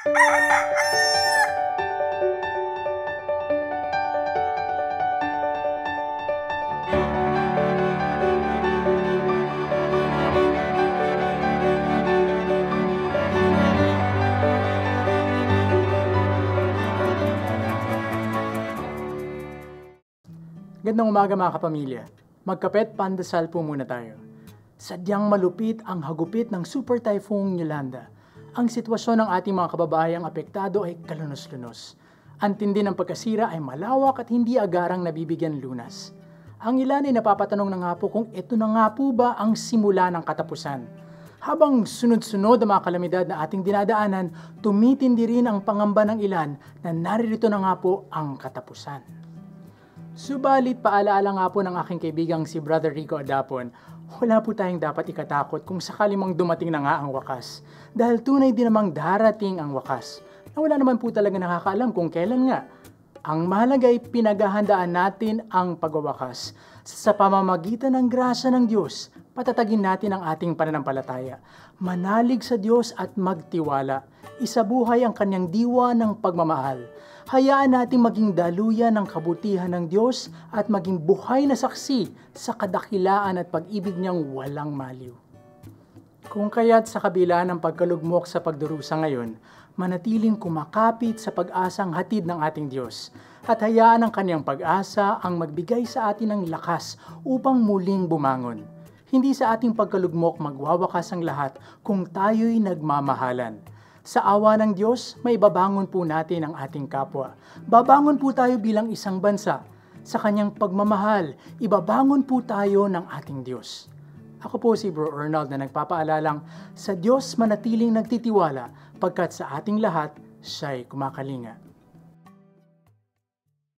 Gandang umaga mga kapamilya. Magkapet pandasal po muna tayo. Sadyang malupit ang hagupit ng Super Typhoon Yolanda. Ang sitwasyon ng ating mga kababayang apektado ay kalunos-lunos. Ang tindi ng pagkasira ay malawak at hindi agarang nabibigyan lunas. Ang ilan ay napapatanong na nga po kung ito na nga po ba ang simula ng katapusan. Habang sunod-sunod ang mga kalamidad na ating dinadaanan, tumitindi rin ang pangamba ng ilan na naririto na nga po ang katapusan. Subalit paalaala nga po ng aking kaibigang si Brother Rico Adapon, wala po tayong dapat ikatakot kung sakali mang dumating na nga ang wakas. Dahil tunay din namang darating ang wakas, na wala naman po talaga nakakaalam kung kailan nga. Ang mahalaga ay pinaghahandaan natin ang pagwawakas. Sa pamamagitan ng grasya ng Diyos, patatagin natin ang ating pananampalataya. Manalig sa Diyos at magtiwala. Isabuhay ang kanyang diwa ng pagmamahal. Hayaan nating maging daluyan ng kabutihan ng Diyos at maging buhay na saksi sa kadakilaan at pag-ibig niyang walang maliw. Kung kaya't sa kabila ng pagkalugmok sa pagdurusa ngayon, manatiling kumakapit sa pag-asang hatid ng ating Diyos at hayaan ang kanyang pag-asa ang magbigay sa atin ng lakas upang muling bumangon. Hindi sa ating pagkalugmok magwawakas ang lahat kung tayo'y nagmamahalan. Sa awa ng Diyos, may babangon po natin ang ating kapwa. Babangon po tayo bilang isang bansa. Sa kanyang pagmamahal, ibabangon po tayo ng ating Diyos. Ako po si Bro Arnold na nagpapaalalang sa Diyos manatiling nagtitiwala pagkat sa ating lahat, siya'y kumakalinga.